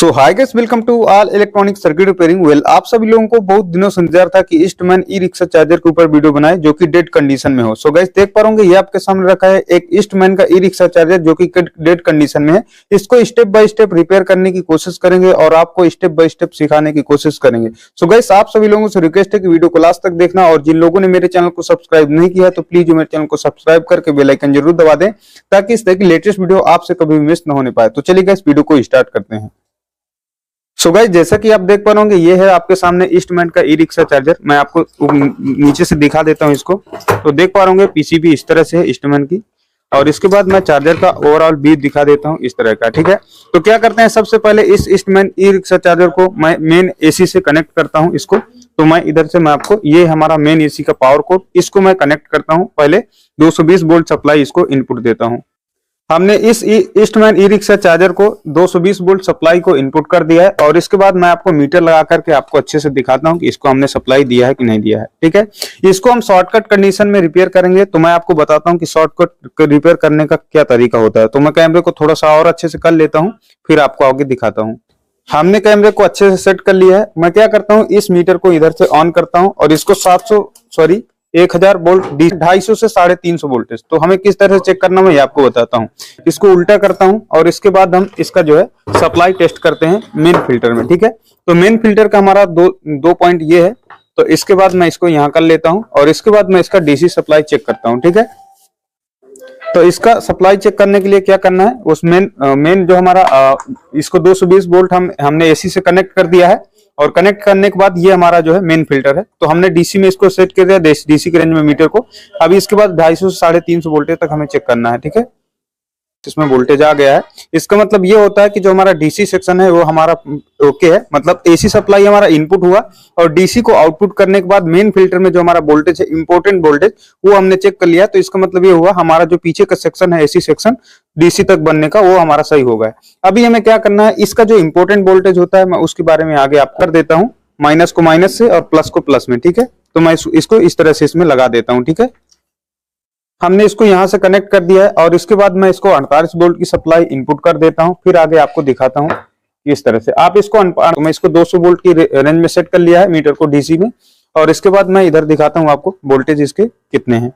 So hi guys, welcome to all electronic circuit repairing. Well, आप सभी लोगों को बहुत दिनों से इंतजार था कि ईस्टमैन ई रिक्शा चार्जर के ऊपर वीडियो बनाए जो कि डेड कंडीशन में हो। सो गाइस, देख पा रहे ये आपके सामने रखा है एक ईस्टमैन का ई रिक्शा चार्जर जो कि डेड कंडीशन में है। इसको स्टेप बाय स्टेप रिपेयर करने की कोशिश करेंगे और आपको स्टेप बाय स्टेप सिखाने की कोशिश करेंगे। सो गाइस, आप सभी लोगों से रिक्वेस्ट है कि वीडियो को लास्ट तक देखना, और जिन लोगों ने मेरे चैनल को सब्सक्राइब नहीं किया तो प्लीज मेरे चैनल को सब्सक्राइब करके बेल आइकन जरूर दबा दें ताकि इस तरह की लेटेस्ट वीडियो आपसे कभी भी मिस न होने पाए। तो चलिए गाइस, वीडियो को स्टार्ट करते हैं। सो गाइस, जैसा कि आप देख पा रहे होंगे, ये है आपके सामने ईस्टमैन का ई रिक्शा चार्जर। मैं आपको नीचे से दिखा देता हूं इसको। तो देख पा रहे होंगे पीसीबी इस तरह से है ईस्टमैन की, और इसके बाद मैं चार्जर का ओवरऑल व्यू दिखा देता हूं इस तरह का। ठीक है, तो क्या करते हैं, सबसे पहले इस ईस्टमैन ई रिक्शा चार्जर को मैं मेन एसी से कनेक्ट करता हूं इसको। तो मैं इधर से मैं आपको, ये हमारा मेन एसी का पावर कोड, इसको मैं कनेक्ट करता हूं। पहले 220 वोल्ट सप्लाई इसको इनपुट देता हूं। हमने इस ईस्टमैन ई रिक्शा चार्जर को 220 वोल्ट सप्लाई को इनपुट कर दिया है, और इसके बाद मैं आपको मीटर लगा करके आपको अच्छे से दिखाता हूं कि इसको हमने सप्लाई दिया है कि नहीं दिया है। ठीक है, इसको हम शॉर्टकट कंडीशन में रिपेयर करेंगे। तो मैं आपको बताता हूं कि शॉर्टकट रिपेयर करने का क्या तरीका होता है। तो मैं कैमरे को थोड़ा सा और अच्छे से कर लेता हूं, फिर आपको आगे दिखाता हूं। हमने कैमरे को अच्छे से सेट कर लिया है। मैं क्या करता हूं, इस मीटर को इधर से ऑन करता हूं और इसको 1000 वोल्ट 250 से 350 वोल्टेज। तो हमें किस तरह से चेक करना है, मैं आपको बताता हूं। इसको उल्टा करता हूं और इसके बाद हम इसका जो है सप्लाई टेस्ट करते हैं मेन फिल्टर में। ठीक है, तो मेन फिल्टर का हमारा दो पॉइंट ये है। तो इसके बाद मैं इसको यहां कर लेता हूं और इसके बाद मैं इसका डीसी सप्लाई चेक करता हूं। ठीक है, तो इसका सप्लाई चेक करने के लिए क्या करना है, उस मेन जो हमारा इसको 220 वोल्ट हमने एसी से कनेक्ट कर दिया है, और कनेक्ट करने के बाद ये हमारा जो है मेन फिल्टर है। तो हमने डीसी में इसको सेट कर दिया, डीसी के रेंज में मीटर को। अभी इसके बाद 250 से 350 वोल्टेज तक हमें चेक करना है। ठीक है, इसमें वोल्टेज आ गया है। इसका मतलब ये होता है कि जो हमारा डीसी सेक्शन है वो हमारा ओके है, मतलब एसी सप्लाई हमारा इनपुट हुआ, और डीसी को आउटपुट करने के बाद मेन फिल्टर में जो हमारा वोल्टेज है, इंपोर्टेंट वोल्टेज, वो हमने चेक कर लिया। तो इसका मतलब ये हुआ हमारा जो पीछे का सेक्शन है एसी सेक्शन डीसी तक बनने का, वो हमारा सही हो गया। अभी हमें क्या करना है, इसका जो इंपोर्टेंट वोल्टेज होता है मैं उसके बारे में आगे आप कर देता हूँ। माइनस को माइनस से और प्लस को प्लस में। ठीक है, तो मैं इसको इस तरह से इसमें लगा देता हूँ। ठीक है, हमने इसको यहां से कनेक्ट कर दिया है, और इसके बाद मैं इसको 48 वोल्ट की सप्लाई इनपुट कर देता हूं। फिर आगे आपको दिखाता हूं इस तरह से आप इसको तो मैं इसको 200 वोल्ट की रेंज में सेट कर लिया है मीटर को डीसी में, और इसके बाद मैं इधर दिखाता हूं आपको वोल्टेज इसके कितने हैं।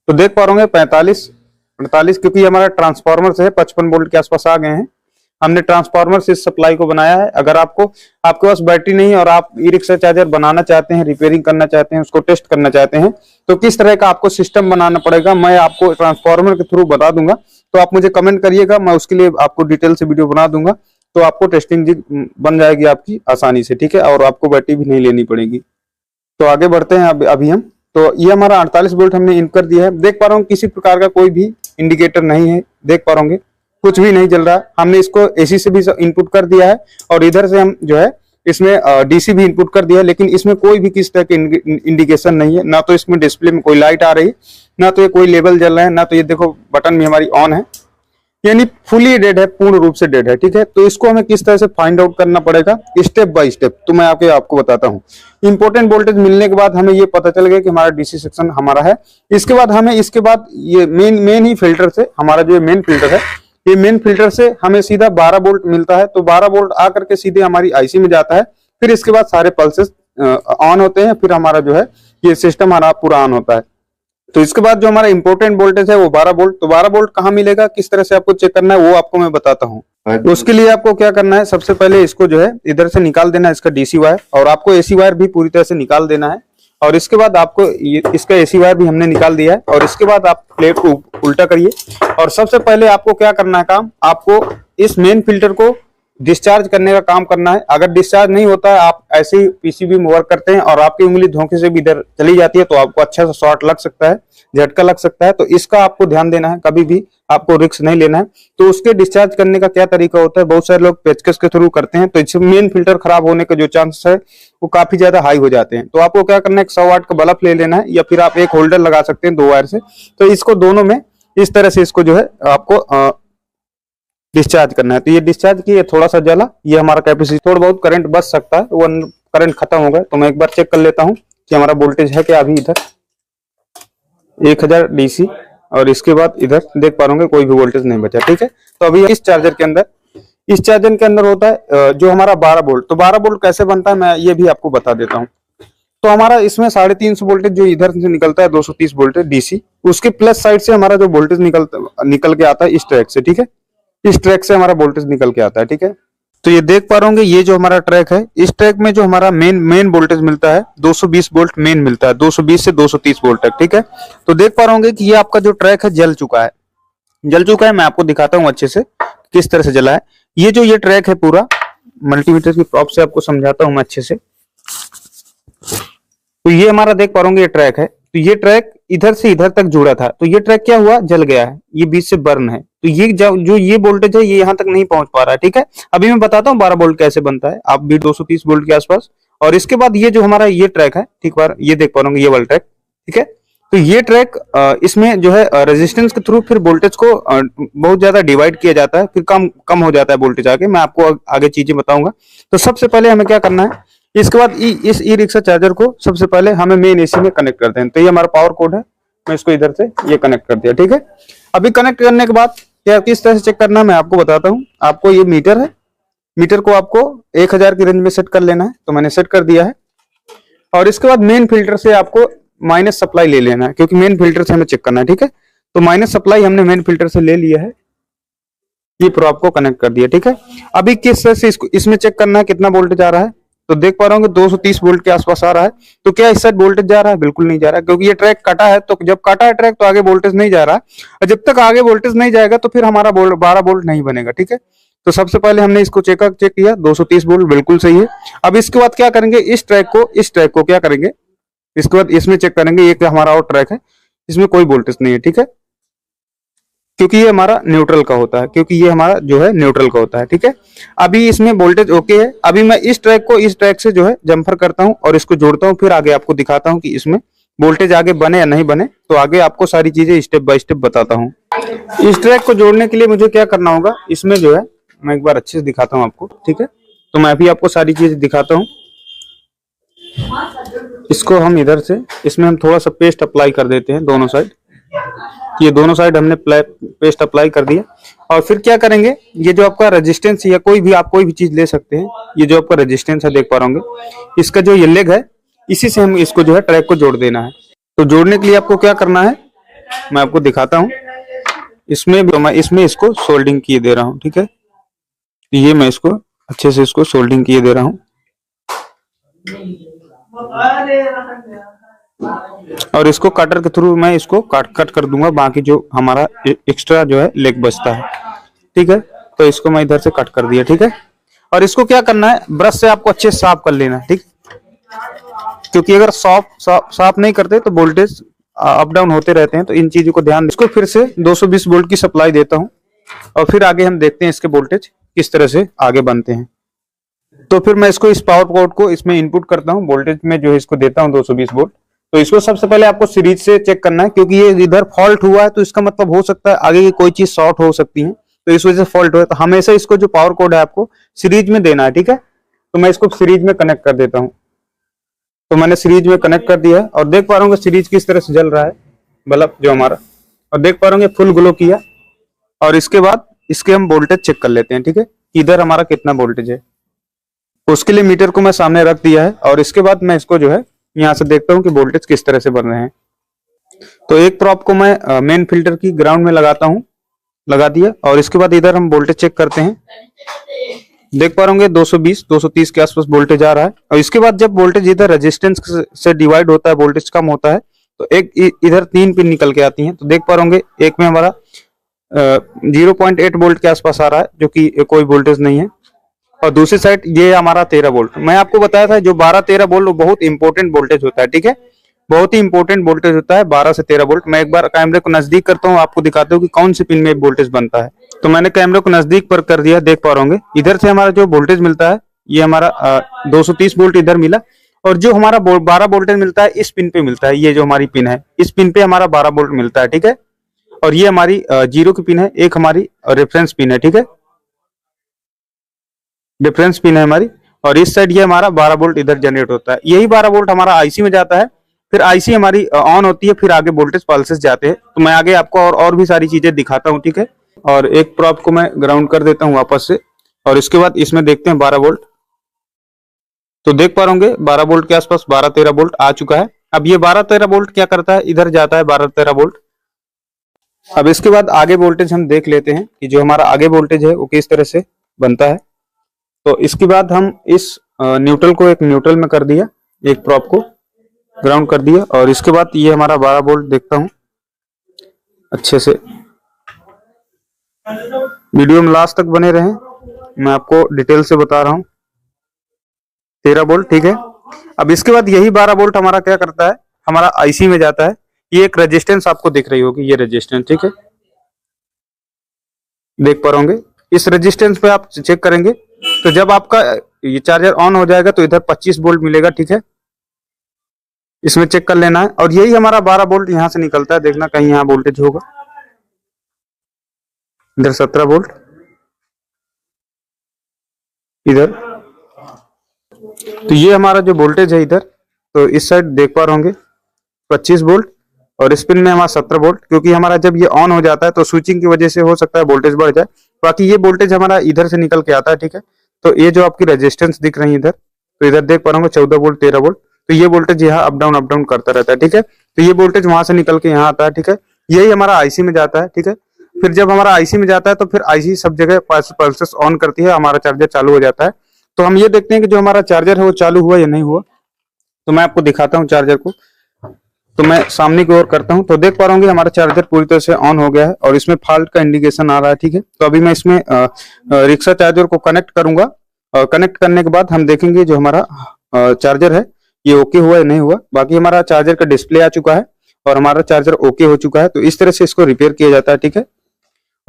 तो देख पा रहे होंगे 45, क्योंकि हमारा ट्रांसफार्मर से 55 वोल्ट के आसपास आ गए हैं। हमने ट्रांसफार्मर से इस सप्लाई को बनाया है। अगर आपके पास बैटरी नहीं और आप ई रिक्शा चार्जर बनाना चाहते हैं, रिपेयरिंग करना चाहते हैं, उसको टेस्ट करना चाहते हैं, तो किस तरह का आपको सिस्टम बनाना पड़ेगा मैं आपको ट्रांसफार्मर के थ्रू बता दूंगा। तो आप मुझे कमेंट करिएगा, मैं उसके लिए आपको डिटेल से वीडियो बना दूंगा। तो आपको टेस्टिंग बन जाएगी आपकी आसानी से। ठीक है, और आपको बैटरी भी नहीं लेनी पड़ेगी। तो आगे बढ़ते हैं अभी हम। तो ये हमारा 48 वोल्ट हमने इन कर दिया है। देख पा रहा हूँ किसी प्रकार का कोई भी इंडिकेटर नहीं है, देख पा रहे कुछ भी नहीं जल रहा। हमने इसको एसी से भी इनपुट कर दिया है, और इधर से हम जो है इसमें डीसी भी इनपुट कर दिया है, लेकिन इसमें कोई भी किस तरह के इंडिकेशन नहीं है। ना तो इसमें डिस्प्ले में कोई लाइट आ रही, ना तो ये कोई लेवल जल रहा है, ना तो ये देखो बटन भी हमारी ऑन है, यानी फुली डेड है, पूर्ण रूप से डेड है। ठीक है, तो इसको हमें किस तरह से फाइंड आउट करना पड़ेगा स्टेप बाय स्टेप, तो मैं आपको बताता हूँ। इंपोर्टेंट वोल्टेज मिलने के बाद हमें ये पता चल गया कि हमारा डीसी सेक्शन हमारा है। इसके बाद ये मेन ही फिल्टर से, हमारा जो मेन फिल्टर है, ये मेन फिल्टर से हमें सीधा 12 वोल्ट मिलता है। तो 12 वोल्ट आकर के सीधे हमारी आईसी में जाता है। फिर इसके बाद सारे पल्सेस ऑन होते हैं, फिर हमारा जो है ये सिस्टम हमारा पूरा ऑन होता है। तो इसके बाद जो हमारा इंपोर्टेंट वोल्टेज है वो 12 वोल्ट। तो 12 वोल्ट कहाँ मिलेगा, किस तरह से आपको चेक करना है, वो आपको मैं बताता हूँ। तो उसके लिए आपको क्या करना है, सबसे पहले इसको जो है इधर से निकाल देना है, इसका डीसी वायर, और आपको एसी वायर भी पूरी तरह से निकाल देना है। और इसके बाद आपको इसका एसी वायर भी हमने निकाल दिया है। और इसके बाद आप प्लेट को उल्टा करिए, और सबसे पहले आपको क्या करना है काम, आपको इस मेन फिल्टर को डिस्चार्ज करने का काम करना है। अगर डिस्चार्ज नहीं होता है, आप ऐसे ही पीसीबी में वर्क करते हैं और आपकी उंगली धोखे से भी इधर चली जाती है, तो आपको अच्छा सा शॉर्ट लग सकता है, झटका लग सकता है। तो इसका आपको ध्यान देना है, कभी भी आपको रिस्क नहीं लेना है। तो उसके डिस्चार्ज करने का क्या तरीका होता है, बहुत सारे लोग पेचकस के थ्रू करते हैं, तो इसमें मेन फिल्टर खराब होने का जो चांस है वो काफी ज्यादा हाई हो जाते हैं। तो आपको क्या करना है, 100 वाट का बल्ब ले लेना है, या फिर आप एक होल्डर लगा सकते हैं 2 वायर से। तो इसको दोनों में इस तरह से इसको जो है आपको डिस्चार्ज करना है। तो ये डिस्चार्ज किए, थोड़ा सा जला, ये हमारा कैपेसिटी, थोड़ा बहुत करंट बच सकता है, वो करंट खत्म हो गया। तो मैं एक बार चेक कर लेता हूँ कि हमारा वोल्टेज है क्या। अभी इधर 1000 डीसी, और इसके बाद इधर देख पा रहे होंगे कोई भी वोल्टेज नहीं बचा। ठीक है, तो अभी इस चार्जर के अंदर इस चार्जर के अंदर होता है जो हमारा 12 वोल्ट। तो 12 वोल्ट कैसे बनता है मैं ये भी आपको बता देता हूँ। तो हमारा इसमें 350 वोल्टेज जो इधर से निकलता है 230 वोल्टेज डीसी, उसके प्लस साइड से हमारा जो वोल्टेज निकल के आता है इस ट्रैक से, ठीक है, इस ट्रैक से हमारा वोल्टेज निकल के आता है, ठीक है। तो ये देख पा रहे होंगे ये जो हमारा ट्रैक है, इस ट्रैक में जो हमारा मेन वोल्टेज मिलता है 220 वोल्ट मेन मिलता है, 220 से 230 वोल्ट तक, ठीक है। तो देख पा रहे होंगे कि ये आपका जो ट्रैक है जल चुका है। मैं आपको दिखाता हूँ अच्छे से किस तरह से जला है। ये ट्रैक है पूरा, मल्टीमीटर की प्रॉप से आपको समझाता हूँ मैं अच्छे से। तो ये हमारा देख पा रहे होंगे ये ट्रैक है। तो ये ट्रैक इधर से इधर तक जुड़ा था, तो ये ट्रैक क्या हुआ, जल गया है, ये बीच से बर्न है। तो ये जो ये वोल्टेज है ये यहाँ तक नहीं पहुंच पा रहा है, ठीक है। अभी मैं बताता हूँ 12 वोल्ट कैसे बनता है, आप भी 230 वोल्ट के आसपास। और इसके बाद ये जो हमारा ये ट्रैक है, ठीक बार ये देख पा रहे होंगे ये वाला ट्रैक, ठीक है। तो ये ट्रैक इसमें जो है रेजिस्टेंस के थ्रू फिर वोल्टेज को बहुत ज्यादा डिवाइड किया जाता है, फिर कम हो जाता है वोल्टेज आगे। मैं आपको आगे चीजें बताऊंगा। तो सबसे पहले हमें क्या करना है, इसके बाद इस ई रिक्शा चार्जर को सबसे पहले हमें मेन एसी में कनेक्ट करते हैं। तो ये हमारा पावर कोड है, मैं इसको इधर से ये कनेक्ट कर दिया, ठीक है। अभी कनेक्ट करने के बाद क्या किस तरह से चेक करना है मैं आपको बताता हूँ। आपको ये मीटर है, मीटर को आपको 1000 की रेंज में सेट कर लेना है। तो मैंने सेट कर दिया है। और इसके बाद मेन फिल्टर से आपको माइनस सप्लाई ले लेना है, क्योंकि मेन फिल्टर से हमें चेक करना है, ठीक है। तो माइनस सप्लाई हमने मेन फिल्टर से ले लिया है, ये प्रोब को कनेक्ट कर दिया, ठीक है। अभी किस तरह से इसमें चेक करना है कितना वोल्टेज आ रहा है। तो देख पा रहे होंगे 230 वोल्ट के आसपास आ रहा है। तो क्या इस साइड वोल्टेज जा रहा है, बिल्कुल नहीं जा रहा है, क्योंकि ये ट्रैक कटा है। तो जब कटा है ट्रैक तो आगे वोल्टेज नहीं जा रहा है, और जब तक आगे वोल्टेज नहीं जाएगा तो फिर हमारा 12 वोल्ट नहीं बनेगा, ठीक है। तो सबसे पहले हमने इसको चेक किया, 230 वोल्ट बिल्कुल सही है। अब इसके बाद क्या करेंगे, इस ट्रैक को क्या करेंगे, इसके बाद इसमें चेक करेंगे। ये हमारा और ट्रैक है, इसमें कोई वोल्टेज नहीं है, ठीक है, क्योंकि ये हमारा न्यूट्रल का होता है, क्योंकि ये हमारा जो है न्यूट्रल का होता है, ठीक है। अभी इसमें वोल्टेज ओके है। अभी मैं इस ट्रैक से जो है जम्फर करता हूँ और इसको जोड़ता हूँ, फिर आगे आपको दिखाता हूँ कि इसमें वोल्टेज आगे बने या नहीं बने। तो आगे आपको सारी चीजें स्टेप बाय स्टेप बताता हूँ। इस ट्रैक को जोड़ने के लिए मुझे क्या करना होगा, इसमें जो है मैं एक बार अच्छे से दिखाता हूँ आपको, ठीक है। तो मैं अभी आपको सारी चीजें दिखाता हूँ। इसको हम इधर से, इसमें हम थोड़ा सा पेस्ट अप्लाई कर देते हैं दोनों साइड। ये दोनों साइड हमने पेस्ट अप्लाई कर दिया। और फिर क्या करेंगे, ये जो आपका रेजिस्टेंस या आप कोई भी चीज ले सकते हैं, ये जो आपका रेजिस्टेंस है देख पा रहे होंगे, इसका जो ये लेग है, इसी से हम इसको जो है ट्रैक को जोड़ देना है। तो जोड़ने के लिए आपको क्या करना है मैं आपको दिखाता हूँ। इसमें इसको सोल्डिंग किए दे रहा हूँ, ठीक है। ये मैं इसको अच्छे से इसको सोल्डिंग किए दे रहा हूँ, और इसको कटर के थ्रू मैं इसको कट कर दूंगा, बाकी जो हमारा एक्स्ट्रा जो है लेग बचता है, ठीक है। तो इसको मैं इधर से कट कर दिया, ठीक है। और इसको क्या करना है, ब्रश से आपको अच्छे से साफ कर लेना है, ठीक, क्योंकि अगर साफ नहीं करते तो वोल्टेज अप डाउन होते रहते हैं। तो इन चीजों को ध्यान। इसको फिर से 220 वोल्ट की सप्लाई देता हूँ, और फिर आगे हम देखते हैं इसके वोल्टेज किस तरह से आगे बनते हैं। तो फिर मैं इसको इस पावर कोड को इसमें इनपुट करता हूँ, वोल्टेज में जो है इसको देता हूँ 220 वोल्ट। तो इसको सबसे पहले आपको सीरीज से चेक करना है, क्योंकि ये इधर फॉल्ट हुआ है तो इसका मतलब हो सकता है आगे की कोई चीज शॉर्ट हो सकती है, तो इस वजह से फॉल्ट हुआ है। तो हमेशा इसको जो पावर कोड है आपको सीरीज में देना है, ठीक है। तो मैं इसको सीरीज में कनेक्ट कर देता हूँ। तो मैंने सीरीज में कनेक्ट कर दिया है, और देख पा रहे होंगे सीरीज किस तरह से जल रहा है बल्ब जो हमारा, और देख पा रहे होंगे फुल ग्लो किया। और इसके बाद इसके हम वोल्टेज चेक कर लेते हैं, ठीक है, इधर हमारा कितना वोल्टेज है। उसके लिए मीटर को मैं सामने रख दिया है, और इसके बाद मैं इसको जो है यहाँ से देखता हूँ कि वोल्टेज किस तरह से बन रहे हैं। तो एक प्रोब को मैं मेन फिल्टर की ग्राउंड में लगाता हूँ, लगा दिया। और इसके बाद इधर हम वोल्टेज चेक करते हैं। देख पा रहे 220-230 के आसपास वोल्टेज आ रहा है। और इसके बाद जब वोल्टेज इधर रेजिस्टेंस से डिवाइड होता है, वोल्टेज कम होता है, तो एक इधर 3 पिन निकल के आती हैं। तो देख पा रहे एक में हमारा 0.8 वोल्ट के आसपास आ रहा है, जो कि कोई वोल्टेज नहीं है। और दूसरी साइड ये हमारा 13 वोल्ट। मैं आपको बताया था जो 12-13 वोल्ट बहुत इंपॉर्टेंट वोल्टेज होता है, ठीक है, बहुत ही इंपॉर्टेंट वोल्टेज होता है 12 से 13 वोल्ट। मैं एक बार कैमरे को नजदीक करता हूँ, आपको दिखाता हूँ कि कौन सी पिन में वोल्टेज बनता है। तो मैंने कैमरे को नजदीक पर कर दिया, देख पा रहे होंगे इधर से हमारा जो वोल्टेज मिलता है ये हमारा 230 वोल्ट इधर मिला, और जो हमारा 12 वोल्टेज मिलता है इस पिन पे मिलता है। ये जो हमारी पिन है इस पिन पे हमारा 12 वोल्ट मिलता है, ठीक है। और ये हमारी 0 की पिन है, एक हमारी रेफरेंस पिन है, ठीक है, रेफरेंस पिन है हमारी। और इस साइड ये हमारा 12 वोल्ट इधर जनरेट होता है। यही 12 वोल्ट हमारा आईसी में जाता है, फिर आईसी हमारी ऑन होती है, फिर आगे वोल्टेज पल्सेस जाते हैं। तो मैं आगे आपको और भी सारी चीजें दिखाता हूँ, ठीक है। और एक प्रोब को मैं ग्राउंड कर देता हूँ वापस से, और इसके बाद इसमें देखते हैं 12 वोल्ट। तो देख पा रहे 12 वोल्ट के आसपास 12-13 वोल्ट आ चुका है। अब ये 12-13 वोल्ट क्या करता है, इधर जाता है 12-13 वोल्ट। अब इसके बाद आगे वोल्टेज हम देख लेते हैं कि जो हमारा आगे वोल्टेज है वो किस तरह से बनता है। तो इसके बाद हम इस न्यूट्रल को एक न्यूट्रल में कर दिया, एक प्रॉप को ग्राउंड कर दिया, और इसके बाद ये हमारा 12 वोल्ट देखता हूं अच्छे से। वीडियो में लास्ट तक बने रहें, मैं आपको डिटेल से बता रहा हूं। 13 वोल्ट, ठीक है। अब इसके बाद यही 12 वोल्ट हमारा क्या करता है, हमारा आईसी में जाता है। ये एक रेजिस्टेंस आपको दिख रही होगी, ये रेजिस्टेंस, ठीक है, देख पा रहे होंगे। इस रेजिस्टेंस पे आप चेक करेंगे तो जब आपका ये चार्जर ऑन हो जाएगा तो इधर 25 वोल्ट मिलेगा, ठीक है। इसमें चेक कर लेना है। और यही हमारा 12 वोल्ट यहां से निकलता है, देखना कहीं यहां वोल्टेज होगा, इधर 17 वोल्ट, इधर। तो ये हमारा जो वोल्टेज है इधर, तो इस साइड देख पा रहे होंगे 25 वोल्ट, और स्पिन में हमारा 17 वोल्ट। क्योंकि हमारा जब ये ऑन हो जाता है तो स्विचिंग की वजह से हो सकता है वोल्टेज बढ़ जाए, बाकी ये वोल्टेज हमारा इधर से निकल के आता है, ठीक है। तो ये जो आपकी रेजिस्टेंस दिख रही है इधर, तो इधर देख पा रहे होंगे 14 वोल्ट, 13 वोल्ट। तो ये वोल्टेज यहाँ अप डाउन करता रहता है, ठीक है। तो ये वोल्टेज वहां से निकल के यहाँ आता है, ठीक है। यही हमारा आईसी में जाता है, ठीक है। फिर जब हमारा आईसी में जाता है तो फिर आईसी सब जगह पल्सेस ऑन करती है, हमारा चार्जर चालू हो जाता है। तो हम ये देखते हैं कि जो हमारा चार्जर है वो चालू हुआ या नहीं हुआ। तो मैं आपको दिखाता हूँ चार्जर को। तो मैं सामने की ओर करता हूं, तो देख पा रहे हमारा चार्जर पूरी तरह से ऑन हो गया है और इसमें फॉल्ट का इंडिकेशन आ रहा है, ठीक है। तो अभी मैं इसमें रिक्शा चार्जर को कनेक्ट करूंगा, और कनेक्ट करने के बाद हम देखेंगे जो हमारा चार्जर है ये ओके हुआ या नहीं हुआ। बाकी हमारा चार्जर का डिस्प्ले आ चुका है और हमारा चार्जर ओके हो चुका है। तो इस तरह से इसको रिपेयर किया जाता है, ठीक है,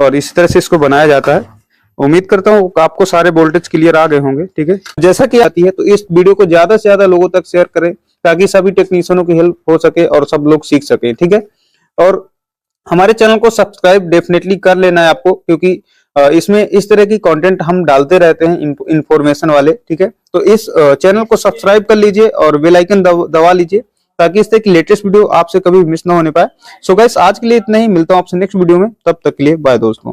और इस तरह से इसको बनाया जाता है। उम्मीद करता हूँ आपको सारे वोल्टेज क्लियर आ गए होंगे, ठीक है। जैसा कि आती है तो इस वीडियो को ज्यादा से ज्यादा लोगों तक शेयर करें ताकि सभी टेक्नीशियनों की हेल्प हो सके और सब लोग सीख सके, ठीक है। और हमारे चैनल को सब्सक्राइब डेफिनेटली कर लेना है आपको, क्योंकि इसमें इस तरह की कंटेंट हम डालते रहते हैं इंफॉर्मेशन वाले, ठीक है। तो इस चैनल को सब्सक्राइब कर लीजिए और बेल आइकन दबा लीजिए ताकि इस तरह की लेटेस्ट वीडियो आपसे कभी मिस ना होने पाए। सो गाइस, आज के लिए इतना ही, मिलता हूं आपसे नेक्स्ट वीडियो में, तब तक के लिए बाय दोस्तों।